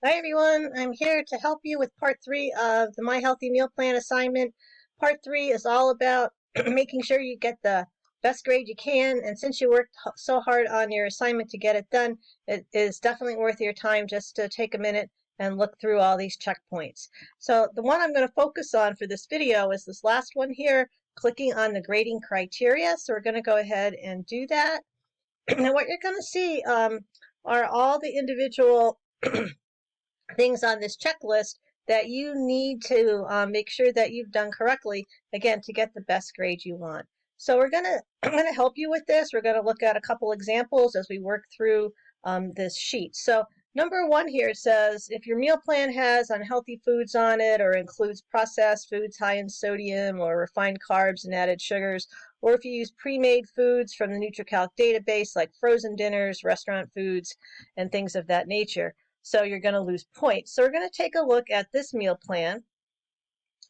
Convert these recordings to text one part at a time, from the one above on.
Hi everyone, I'm here to help you with part 3 of the My Healthy Meal Plan assignment. Part 3 is all about making sure you get the best grade you can, and since you worked so hard on your assignment to get it done, it is definitely worth your time just to take a minute and look through all these checkpoints. So the one I'm going to focus on for this video is this last one here, clicking on the grading criteria. So we're going to go ahead and do that. And what you're going to see are all the individual things on this checklist that you need to make sure that you've done correctly, again, to get the best grade you want. So I'm gonna help you with this. We're gonna look at a couple examples as we work through this sheet. So number 1 here says if your meal plan has unhealthy foods on it or includes processed foods high in sodium or refined carbs and added sugars, or if you use pre-made foods from the NutriCalc database like frozen dinners, restaurant foods, and things of that nature, so you're going to lose points. So we're going to take a look at this meal plan.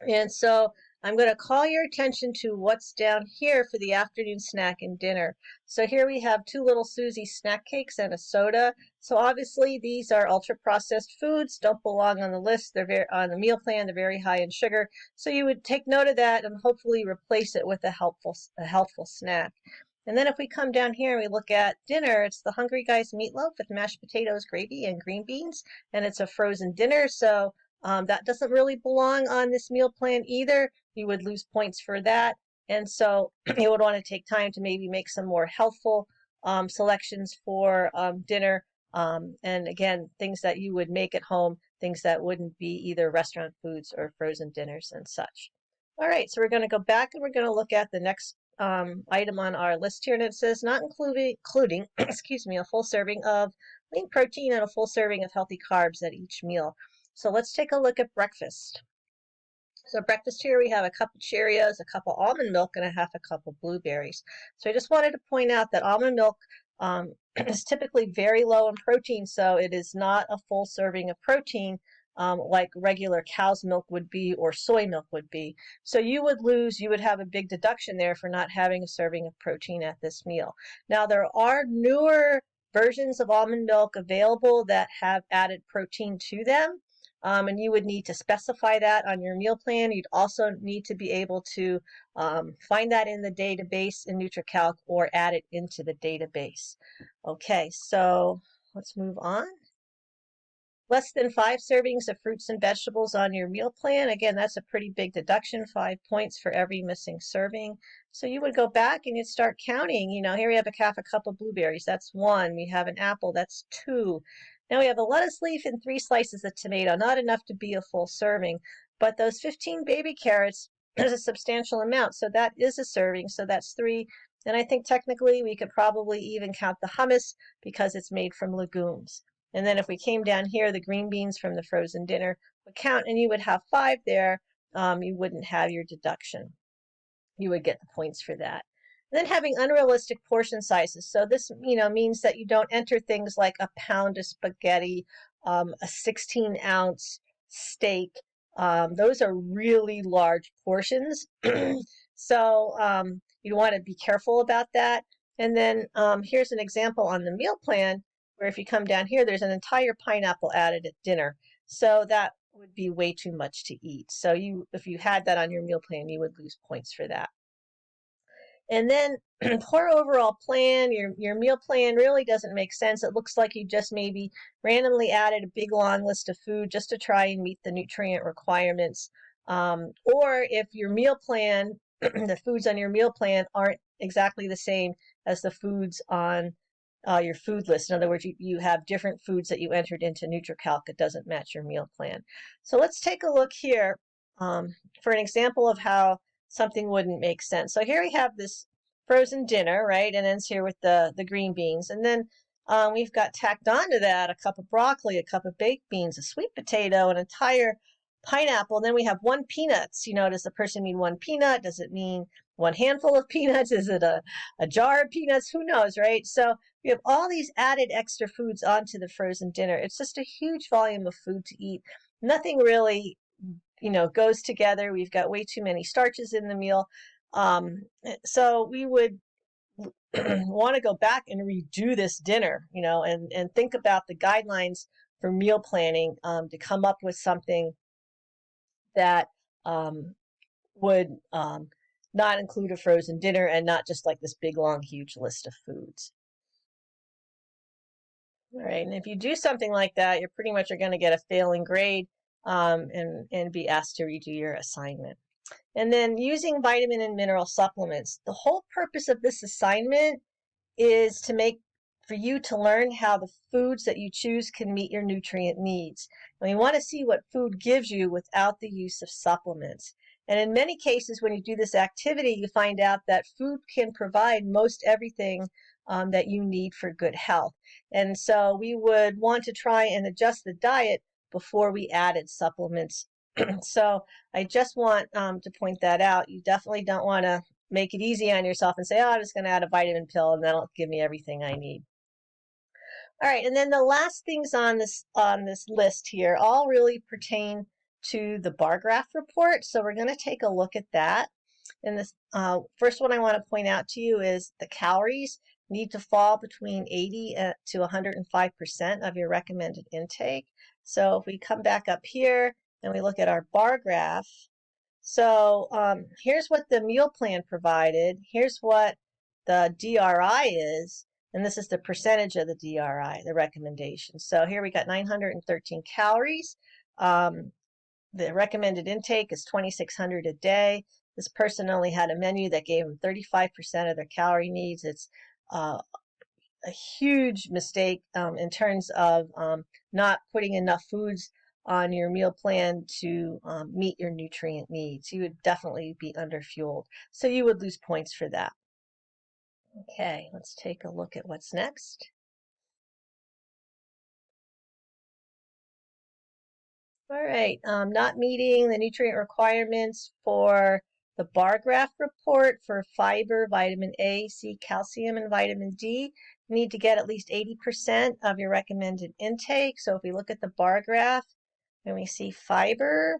And so I'm going to call your attention to what's down here for the afternoon snack and dinner. So here we have 2 Little Susie snack cakes and a soda. So obviously these are ultra processed foods, don't belong on the list. They're on the meal plan. They're very high in sugar. So you would take note of that and hopefully replace it with a healthful snack. And then if we come down here and we look at dinner, it's the Hungry Guys meatloaf with mashed potatoes, gravy, and green beans. And it's a frozen dinner, so that doesn't really belong on this meal plan either. You would lose points for that. And so you would want to take time to maybe make some more healthful selections for dinner. And again, things that you would make at home, things that wouldn't be either restaurant foods or frozen dinners and such. All right, so we're going to go back and we're going to look at the next item on our list here, and it says not including excuse me, a full serving of lean protein and a full serving of healthy carbs at each meal. So let's take a look at breakfast. So breakfast here we have a cup of Cheerios, a cup of almond milk, and a half a cup of blueberries. So I just wanted to point out that almond milk is typically very low in protein, so it is not a full serving of protein like regular cow's milk would be or soy milk would be. So you would have a big deduction there for not having a serving of protein at this meal. Now there are newer versions of almond milk available that have added protein to them. And you would need to specify that on your meal plan. You'd also need to be able to find that in the database in NutriCalc or add it into the database. Okay, so let's move on. Less than 5 servings of fruits and vegetables on your meal plan. Again, that's a pretty big deduction, 5 points for every missing serving. So you would go back and you'd start counting. You know, here we have half a cup of blueberries. That's 1. We have an apple. That's 2. Now we have a lettuce leaf and 3 slices of tomato. Not enough to be a full serving. But those 15 baby carrots, there's a substantial amount. So that is a serving. So that's 3. And I think technically we could probably even count the hummus because it's made from legumes. And then if we came down here, the green beans from the frozen dinner would count, and you would have 5 there. You wouldn't have your deduction. You would get the points for that. And then having unrealistic portion sizes. So this, means that you don't enter things like a pound of spaghetti, a 16-ounce steak. Those are really large portions. So you want to be careful about that. And then here's an example on the meal plan where if you come down here, there's an entire pineapple added at dinner. So that would be way too much to eat. So if you had that on your meal plan, you would lose points for that. And then poor overall plan, your meal plan really doesn't make sense. It looks like you just maybe randomly added a big long list of food just to try and meet the nutrient requirements. Or if your meal plan, the foods on your meal plan aren't exactly the same as the foods on your food list. In other words, you have different foods that you entered into NutriCalc that doesn't match your meal plan. So let's take a look here for an example of how something wouldn't make sense. So here we have this frozen dinner, right? And ends here with the green beans. And then we've got tacked onto that a cup of broccoli, a cup of baked beans, a sweet potato, an entire pineapple. And then we have 1 peanuts. Does the person mean 1 peanut? Does it mean 1 handful of peanuts? Is it a jar of peanuts? Who knows, right? So we have all these added extra foods onto the frozen dinner. It's just a huge volume of food to eat. Nothing really, goes together. We've got way too many starches in the meal. So we would want to go back and redo this dinner, and think about the guidelines for meal planning to come up with something that would not include a frozen dinner and not just like this big, long, huge list of foods. All right, and if you do something like that, you're pretty much going to get a failing grade and be asked to redo your assignment. And then using vitamin and mineral supplements. The whole purpose of this assignment is for you to learn how the foods that you choose can meet your nutrient needs. And we want to see what food gives you without the use of supplements. And in many cases, when you do this activity, you find out that food can provide most everything that you need for good health. And so we would want to try and adjust the diet before we added supplements. So I just want to point that out. You definitely don't want to make it easy on yourself and say, oh, I'm just going to add a vitamin pill and that'll give me everything I need. All right, and then the last things on this list here all really pertain to the bar graph report. So we're going to take a look at that. And this first one I want to point out to you is the calories need to fall between 80 to 105% of your recommended intake. So if we come back up here and we look at our bar graph, so here's what the meal plan provided. Here's what the DRI is, and this is the percentage of the DRI, the recommendation. So here we got 913 calories. The recommended intake is 2,600 a day. This person only had a menu that gave them 35% of their calorie needs. It's a huge mistake in terms of not putting enough foods on your meal plan to meet your nutrient needs. You would definitely be underfueled. So you would lose points for that. Okay, let's take a look at what's next. All right, not meeting the nutrient requirements for the bar graph report for fiber, vitamin A, C, calcium, and vitamin D. You need to get at least 80% of your recommended intake. So if we look at the bar graph and we see fiber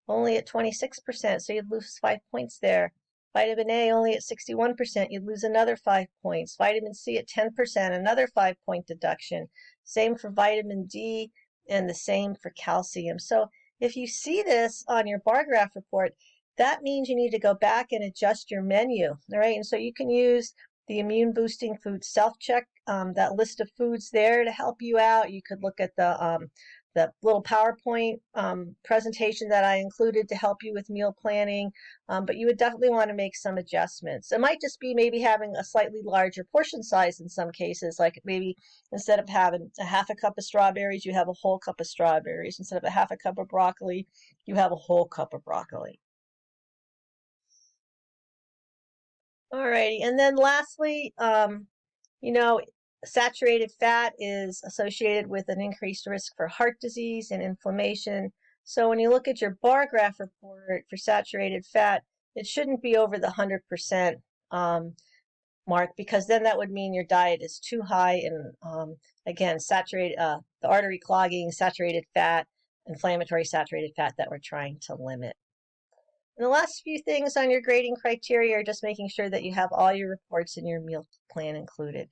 only at 26%, so you'd lose 5 points there. Vitamin A only at 61%, you'd lose another 5 points. Vitamin C at 10%, another 5-point deduction. Same for vitamin D and the same for calcium. So if you see this on your bar graph report, that means you need to go back and adjust your menu, all right? And so you can use the Immune Boosting Food Self-Check, that list of foods there to help you out. You could look at the little PowerPoint presentation that I included to help you with meal planning, but you would definitely want to make some adjustments. It might just be maybe having a slightly larger portion size in some cases, like maybe instead of having a half a cup of strawberries, you have a whole cup of strawberries. Instead of a half a cup of broccoli, you have a whole cup of broccoli. Alrighty, and then lastly, you know, saturated fat is associated with an increased risk for heart disease and inflammation. So when you look at your bar graph report for saturated fat, it shouldn't be over the 100% mark, because then that would mean your diet is too high in, again, saturated, the artery clogging, saturated fat, inflammatory saturated fat that we're trying to limit. And the last few things on your grading criteria are just making sure that you have all your reports in your meal plan included.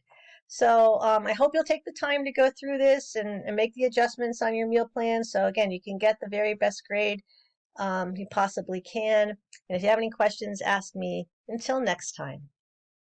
So I hope you'll take the time to go through this and make the adjustments on your meal plan. So again, you can get the very best grade you possibly can. And if you have any questions, ask me. Until next time.